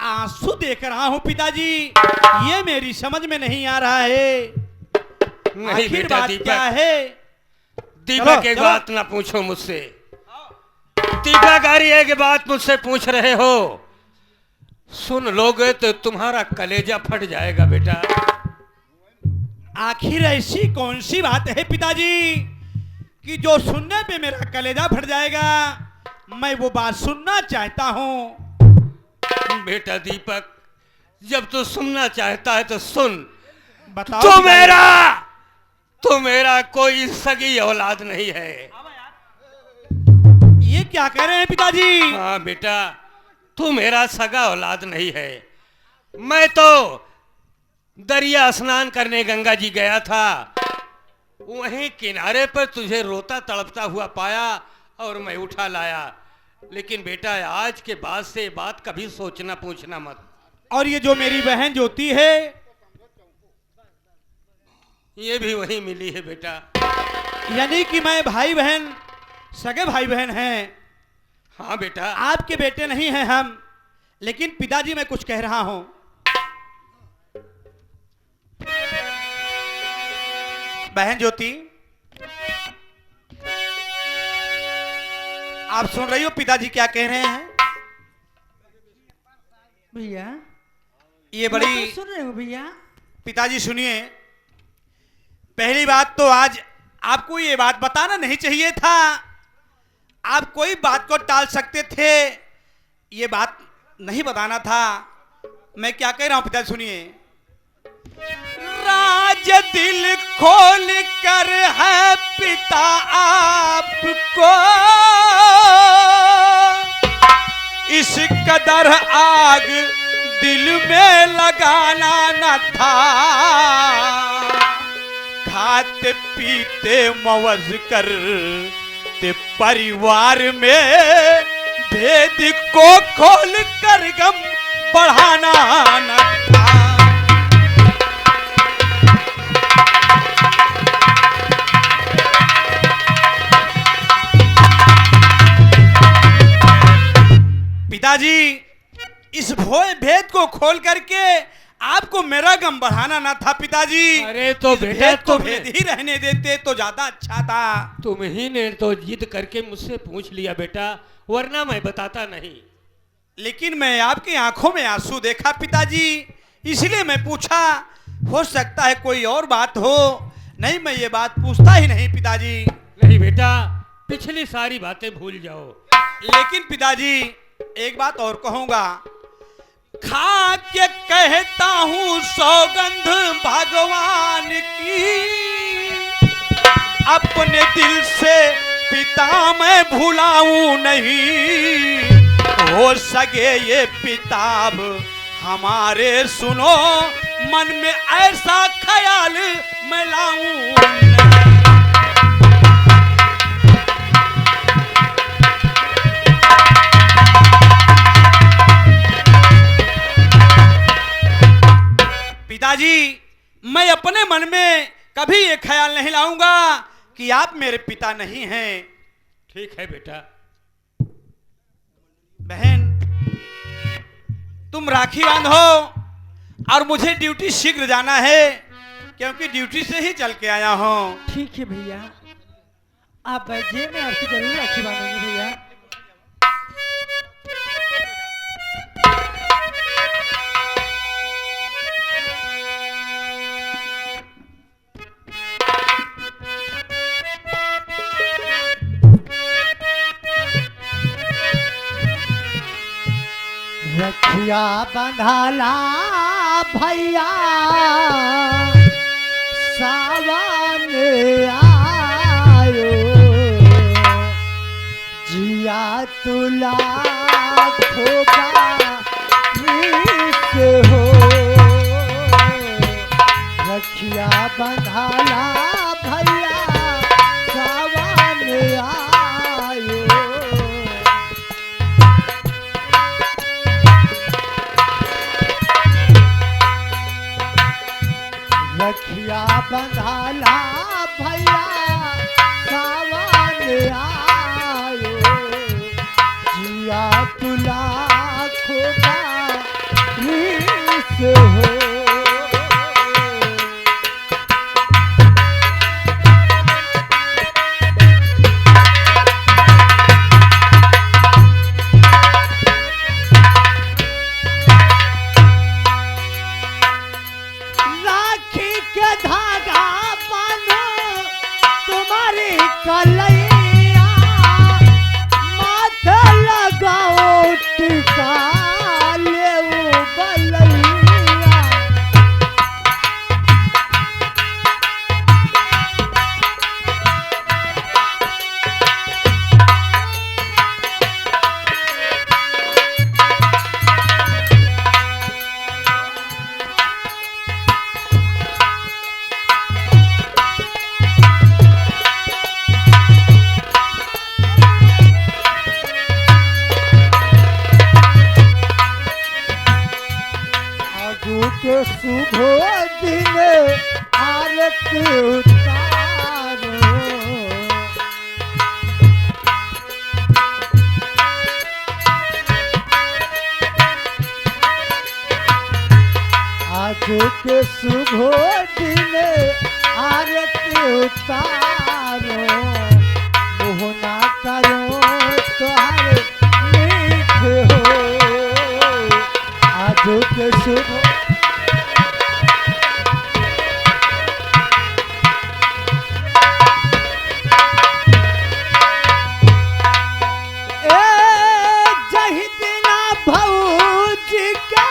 आंसू देख रहा हूँ पिताजी, ये मेरी समझ में नहीं आ रहा है। नहीं आखिर बेटा बात दीपक, क्या है? दीपक एक बात ना पूछो मुझसे। दीपक अरे एक बात मुझसे पूछ रहे हो, सुन लोगे तो तुम्हारा कलेजा फट जाएगा बेटा। आखिर ऐसी कौन सी बात है पिताजी कि जो सुनने पे मेरा कलेजा फट जाएगा? मैं वो बात सुनना चाहता हूँ। बेटा दीपक, जब तू सुनना चाहता है तो सुन। बताओ तो पिताजी। मेरा कोई सगी औलाद नहीं है। ये क्या कह रहे हैं पिताजी? हाँ बेटा, तू मेरा सगा औलाद नहीं है। मैं तो दरिया स्नान करने गंगा जी गया था, वहीं किनारे पर तुझे रोता तड़पता हुआ पाया और मैं उठा लाया। लेकिन बेटा आज के बाद से ये बात कभी सोचना पूछना मत। और ये जो मेरी बहन ज्योति है, ये भी वही मिली है बेटा। यानी कि मैं भाई बहन, सगे भाई बहन हैं। हाँ बेटा। आपके बेटे नहीं हैं हम। लेकिन पिताजी मैं कुछ कह रहा हूं। बहन ज्योति, आप सुन रही हो पिताजी क्या कह रहे हैं? भैया ये मैं बड़ी तो सुन रहे हो भैया। पिताजी सुनिए, पहली बात तो आज आपको ये बात बताना नहीं चाहिए था। आप कोई बात को टाल सकते थे, ये बात नहीं बताना था। मैं क्या कह रहा हूं पिताजी सुनिए। राज दिल खोल कर है पिता आपको, इस कदर आग दिल में लगाना न था। खाते पीते मौज करते परिवार में, भेद को खोल कर गम बढ़ाना न था। पिताजी, इस भेद को खोल करके आपको मेरा गम बढ़ाना ना था पिताजी। अरे तो इस बेटा भेद को भेद ही रहने देते तो ज्यादा अच्छा था। तुम ही ने तो जिद करके मुझसे पूछ लिया बेटा, वरना मैं बताता नहीं। लेकिन मैं आपकी आंखों में आंसू देखा पिताजी, इसलिए मैं पूछा। हो सकता है कोई और बात हो, नहीं मैं ये बात पूछता ही नहीं पिताजी। नहीं बेटा, पिछली सारी बातें भूल जाओ। लेकिन पिताजी एक बात और कहूंगा। खा के कहता हूं सौगंध भगवान की, अपने दिल से पिता मैं भुलाऊं नहीं। हो सके ये पिताब हमारे सुनो, मन में ऐसा ख्याल मैं लाऊं नहीं। पिताजी, मैं अपने मन में कभी ये ख्याल नहीं लाऊंगा कि आप मेरे पिता नहीं हैं। ठीक है बेटा। बहन, तुम राखी बांधो और मुझे ड्यूटी शीघ्र जाना है, क्योंकि ड्यूटी से ही चल के आया हूं। ठीक है भैया, आप बैठिए, मैं आपकी जरूर राखी बांधूंगी भैया। रखिया बंधाला भैया, सावन आयो, जिया तुला खोगा हो। रखिया बंधाला भैया, सावन आयो। रखिया बंधाला भैया, सावन आयो, जिया तुला खोगा से हो। राखी के धागा बांधो तुम्हारी कलैया, माथे लगाओ टिका ले बलैया। आगू के शुभ दिन आरती उतारो, आगू के शुभ दिन आरती उतारो, मोहना करो तुहारे मीठ हो। आजू के शुभ ए जही दिना भौजी के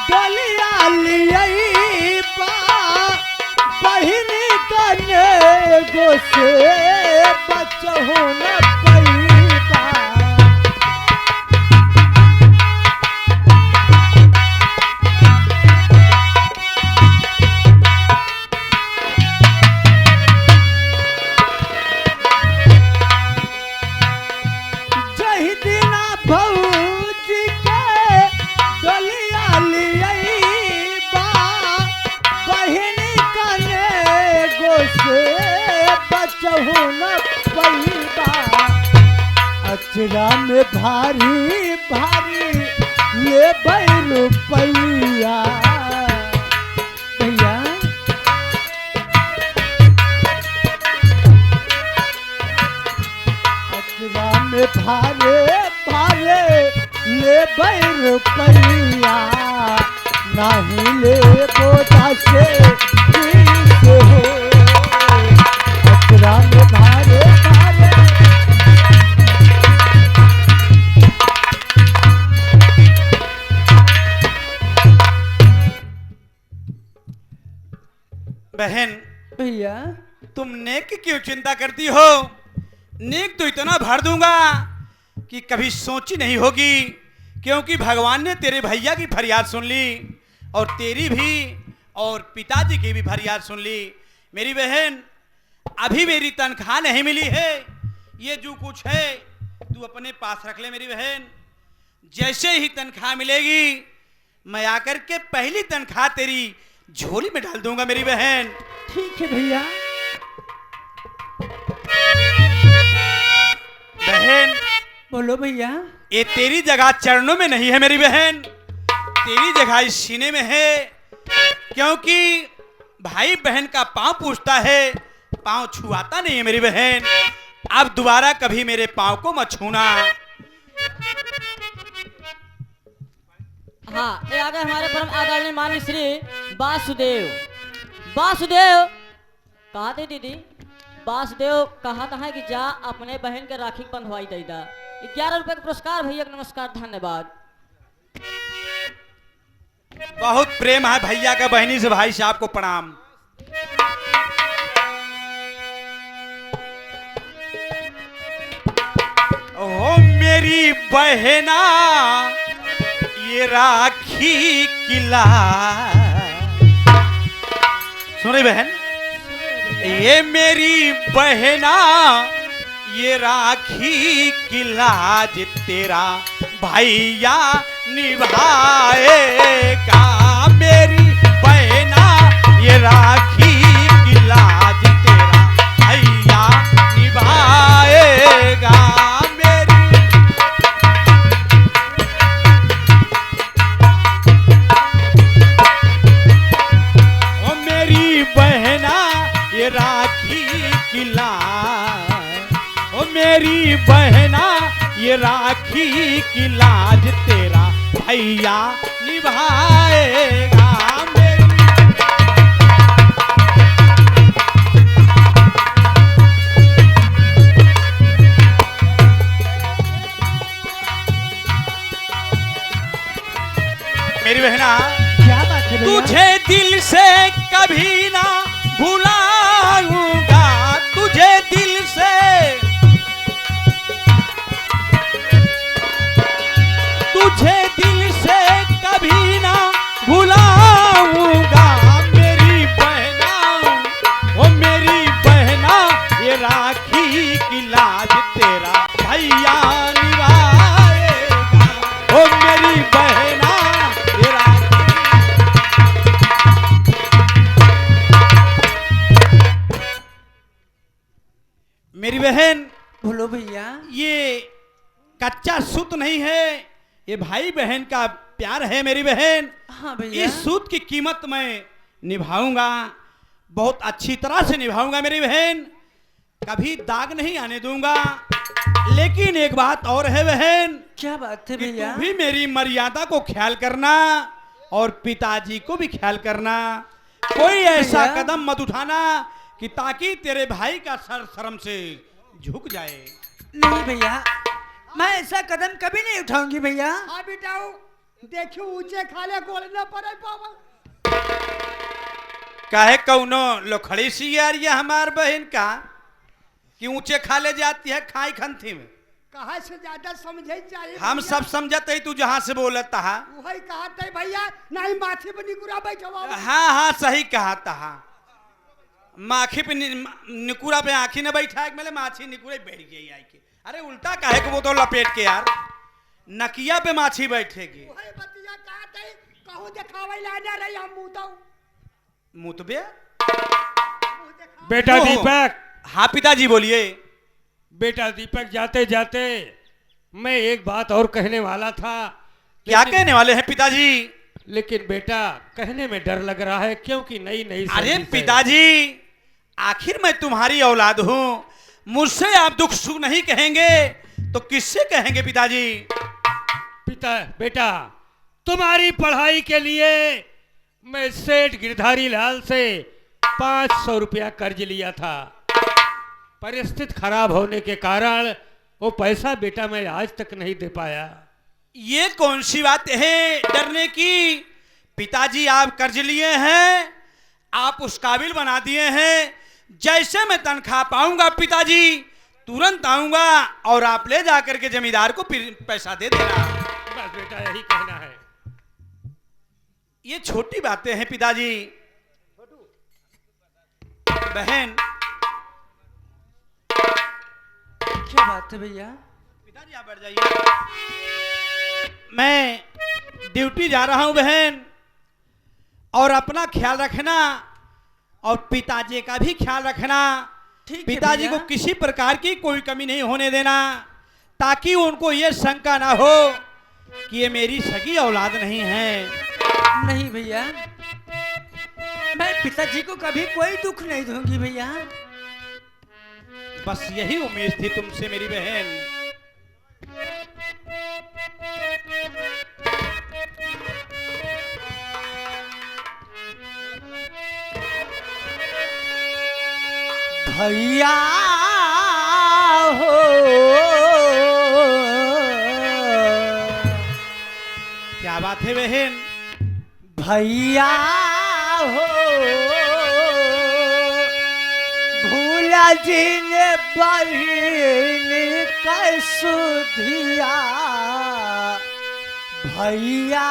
डलिया लियई बा, बहिनी कने गो से बचहु न पैबा। जही दिना भौजी के डलिया लियई बा, बहिनी कने गो से बचहु न पैबा। अचरा में भारी भारी ले रुपैया भैया। अचरा में भारे भारे ले रुपैया, नहीं ले बोझा से बीस हो। अचरा में भारे भारे बहन, भैया तुम नेक की क्यों चिंता करती हो? नेक तो इतना भर दूंगा कि कभी सोची नहीं होगी, क्योंकि भगवान ने तेरे भैया की फरियाद सुन ली और तेरी भी और पिताजी की भी फरियाद सुन ली। मेरी बहन, अभी मेरी तनख्वाह नहीं मिली है, ये जो कुछ है तू अपने पास रख ले मेरी बहन। जैसे ही तनख्वाह मिलेगी मैं आकर के पहली तनख्वाह तेरी झोली में डाल दूंगा मेरी बहन। ठीक है भैया। बहन, बोलो भैया। ये तेरी जगह चरणों में नहीं है मेरी बहन, तेरी जगह इस सीने में है, क्योंकि भाई बहन का पांव पूछता है, पांव छुआता नहीं है मेरी बहन। अब दोबारा कभी मेरे पांव को मत छूना। हाँ, ये आ गए हमारे परम आदरणीय माननीय श्री वासुदेव। वासुदेव कहा थे दीदी? वासुदेव कहा था कि जा अपने बहन के राखी बंधवाई दे दा। 11 रुपए का पुरस्कार भैया, नमस्कार, धन्यवाद। बहुत प्रेम है भैया का बहनी से, भाई साहब को प्रणाम। ओ मेरी बहना ये राखी किला, सुन रही बहन? ये मेरी बहना ये राखी की लाज तेरा भैया निभाएगा। मेरी बहना ये राखी की लाज तेरा भैया निभाएगा। मेरी ये राखी की लाज तेरा भैया निभाएगा। मेरी बहना, क्या बात है भैया? तुझे दिल से कभी ना भुलाऊंगा, तुझे दिल से, तुझे दिल से कभी ना भुलाऊंगा। मेरी बहना, ओ मेरी बहना, ये राखी की लाज तेरा भैया निभाएगा। ओ मेरी बहना, ये राखी। मेरी बहन, बोलो भैया। ये कच्चा सूत नहीं है, ये भाई बहन का प्यार है मेरी बहन। हाँ भैया। इस सूत की कीमत मैं निभाऊंगा, बहुत अच्छी तरह से निभाऊंगा मेरी बहन, कभी दाग नहीं आने दूंगा। लेकिन एक बात और है बहन, क्या बात है कि भैया? तू भी मेरी मर्यादा को ख्याल करना और पिताजी को भी ख्याल करना। कोई ऐसा भैया। कदम मत उठाना कि ताकि तेरे भाई का सर शर्म से झुक जाए। नहीं भैया, मैं ऐसा कदम कभी नहीं उठाऊंगी भैया। हाँ बेटाऊ, देखियो ऊंचे खाले गोल न पड़े पावा। काहे कौनो लोखड़ी सी यार ये हमार बहन का कि ऊंचे खाले जाती है खाई खंथी में। कहा से ज्यादा समझे चाहिए हम भैया। सब समझते ही तू जहां से बोलता है। वही कहा था भैया, नहीं माथे पे निकुरा बैठवा। हाँ हाँ सही कहा था। माखी पे निकुरा पे आँखी न बैठा है, मेरे माछी निकुरे बैठ गई आई के। अरे उल्टा काहे को वो तो लपेट के यार, नकिया पे माछी बैठेगी। वही बतिया कहा था, कहूँ दिखावे लाना रही हम मुताऊ। मुतबे बेटा ओहो। दीपक, हाँ पिताजी बोलिए। बेटा दीपक, जाते जाते मैं एक बात और कहने वाला था। क्या लेकिन- कहने वाले हैं पिताजी? लेकिन बेटा कहने में डर लग रहा है, क्योंकि नई नई अरे सर्विस है। पिताजी, आखिर मैं तुम्हारी औलाद हूं, मुझसे आप दुख सुख नहीं कहेंगे तो किससे कहेंगे पिताजी? बेटा, तुम्हारी पढ़ाई के लिए मैं सेठ गिरधारी लाल से 500 रुपया कर्ज लिया था। परिस्थिति खराब होने के कारण वो पैसा बेटा मैं आज तक नहीं दे पाया। ये कौन सी बात है डरने की? पिताजी आप कर्ज लिए हैं, आप उस काबिल बना दिए हैं। जैसे मैं तनख्वाह पाऊंगा पिताजी तुरंत आऊंगा और आप ले जाकर के जमींदार को पैसा दे देना। बस बेटा यही कहना है। ये छोटी बातें हैं पिताजी। बहन, क्या बात है भैया? पिताजी आप बैठ जाइए। मैं ड्यूटी जा रहा हूं बहन, और अपना ख्याल रखना और पिताजी का भी ख्याल रखना। ठीक है पिताजी भैया। को किसी प्रकार की कोई कमी नहीं होने देना, ताकि उनको ये शंका ना हो कि ये मेरी सगी औलाद नहीं है। नहीं भैया, मैं पिताजी को कभी कोई दुख नहीं दूंगी भैया। बस यही उम्मीद थी तुमसे मेरी बहन। भैया हो, क्या बात है बहन? भैया हो, भूला जी ने बहिन कसुधिया। भैया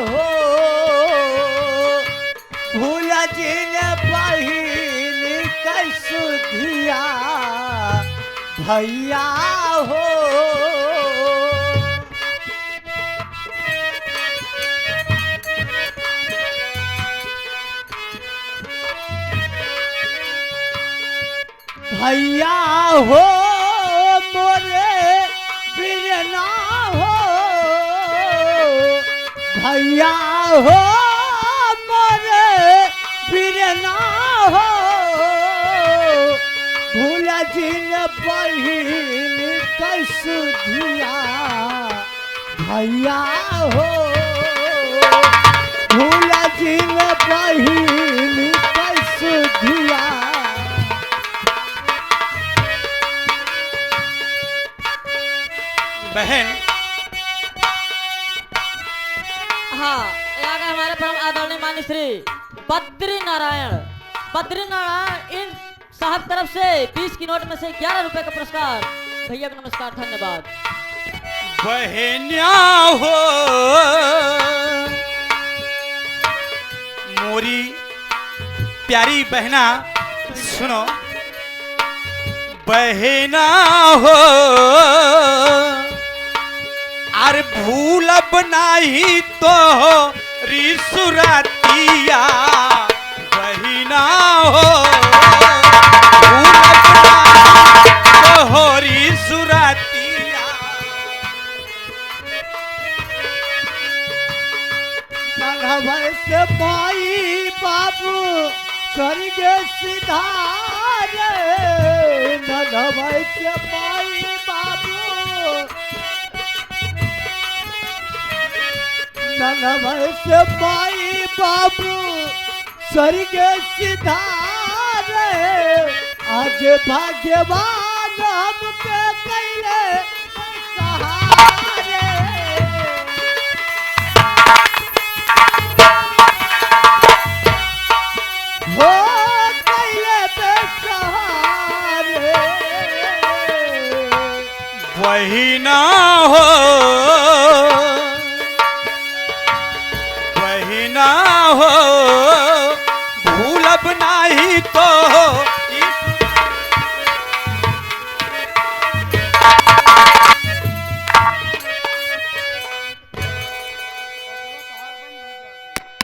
हो, भूला जी ने बहिन कसुधिया। भैया हो, भैया हो मोरे बिरना हो। भैया हो मोरे बिरना हो। भूला जिन बहिन कसुधिया भैया हो भूल जिन बहिनी कसुधिया। बहन हाँ, ये आ गए हमारे परम आदरणीय मान्य श्री बद्रीनारायण इन साहब तरफ से 20 की नोट में से 11 रुपए का पुरस्कार। भैया को नमस्कार, धन्यवाद। बहनिया हो मोरी प्यारी बहना सुनो, बहना हो अरे भूलब नाही तो रिसुरतिया बहिना हो भूलब नाही तो रिसुरतिया। नलभर से माई बाबू स्वर्ग सिधारे नलभर से माई बाबू नलभर से माई बाबू स्वर्ग सिधारे आज भाग्यवान हमके कैले सहारे। हो कैले बेसहारे बहिना हो बहिना हो भूलब नाही तो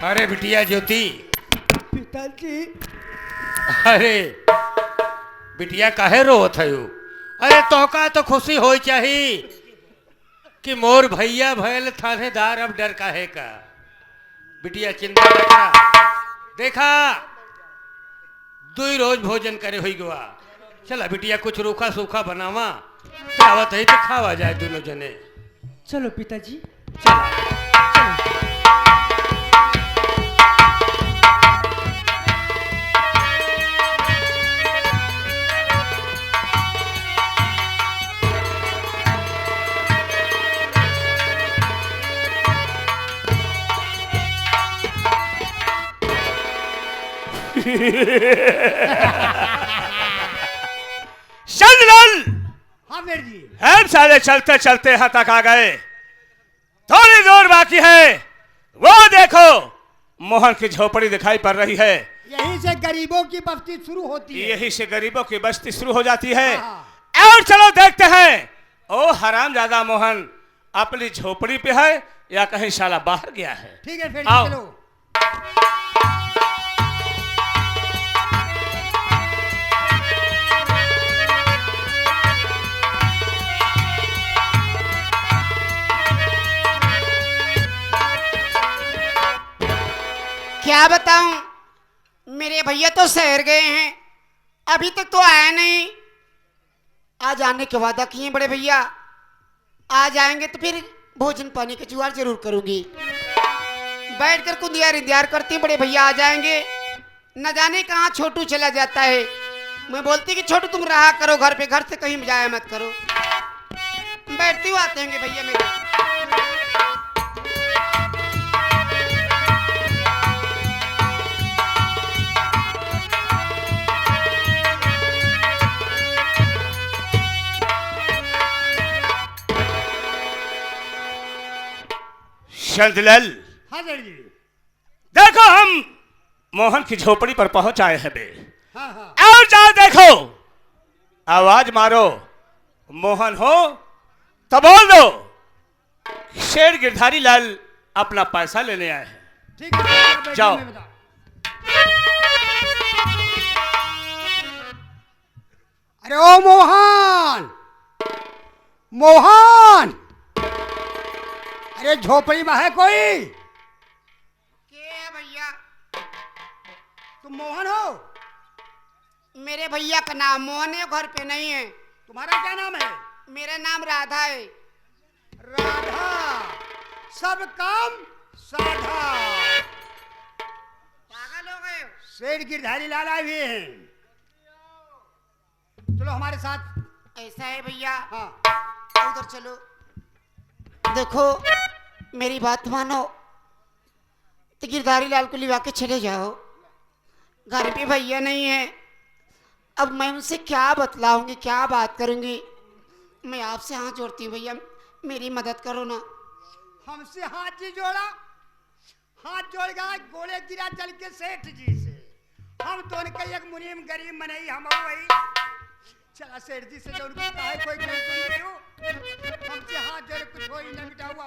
अरे बिटिया ज्योति, पिताजी अरे बिटिया काहे रोत है? अरे तोका तो खुशी हो चाहिए कि मोर भैया भैल थानेदार, अब डर काहे का? बिटिया चिंता न करा, देखा 2 रोज भोजन करे हुई गुआ। चला बिटिया कुछ रूखा सूखा बनावा, चावत है तो खावा जाए दोनों जने। चलो पिताजी। चंद्रलाल हाँ मेर जी हम साले चलते चलते यहाँ तक आ गए, थोड़ी दूर बाकी है। वो देखो मोहन की झोपड़ी दिखाई पड़ रही है। यहीं से गरीबों की बस्ती शुरू होती है। यहीं से गरीबों की बस्ती शुरू हो जाती है। हाँ। और चलो देखते हैं ओ हरामजादा मोहन अपनी झोपड़ी पे है या कहीं साला बाहर गया है। ठीक है फिर आओ। चलो। क्या बताऊं, मेरे भैया तो शहर गए हैं, अभी तक तो आया नहीं। आज आने के वादा किए बड़े भैया, आ जाएंगे तो फिर भोजन पानी का जुगाड़ जरूर करूंगी। बैठकर कुंदियार इंतजार करती हूँ, बड़े भैया आ जाएंगे। न जाने कहाँ छोटू चला जाता है। मैं बोलती कि छोटू तुम रहा करो घर पे, घर से कहीं जाया मत करो। बैठती हूँ, आते होंगे भैया मेरे। चंद्रलाल हाँ सर जी। देखो हम मोहन की झोपड़ी पर पहुंच आए हैं बे। हाँ हाँ। और जाओ देखो, आवाज मारो मोहन हो तो बोल दो शेर गिरधारी लाल अपना पैसा लेने आए हैं। ठीक है जाओ। मैं बता। अरे ओ मोहन, मोहन, अरे झोपड़ी में है कोई? के है भैया? तुम मोहन हो? मेरे भैया का नाम मोहन है, घर पे नहीं है। तुम्हारा क्या नाम है? मेरा नाम राधा है। राधा, सब काम साधा। पागल हो गए हो? शेर गिरधारी लाल आए हुए हैं, चलो हमारे साथ। ऐसा है भैया, हाँ, उधर चलो। देखो मेरी बात मानो, तो गिरधारी लाल को लिवा के चले जाओ। घर पे भैया नहीं है, अब मैं उनसे क्या बतलाऊंगी, क्या बात करूंगी। मैं आपसे हाथ जोड़ती हूँ भैया, मेरी मदद करो ना। हमसे हाथ जी जोड़ा, हाथ जोड़ गया गोले गिरा चल के सेठ जी से। हम तो उनका एक मुनीम गरीब मनई हम वही। चला सेठ जी से जो उनको कहा है कोई टेंशन नहीं हो, हमसे हाथ जोड़े कुछ हो ही ना मिटा हुआ।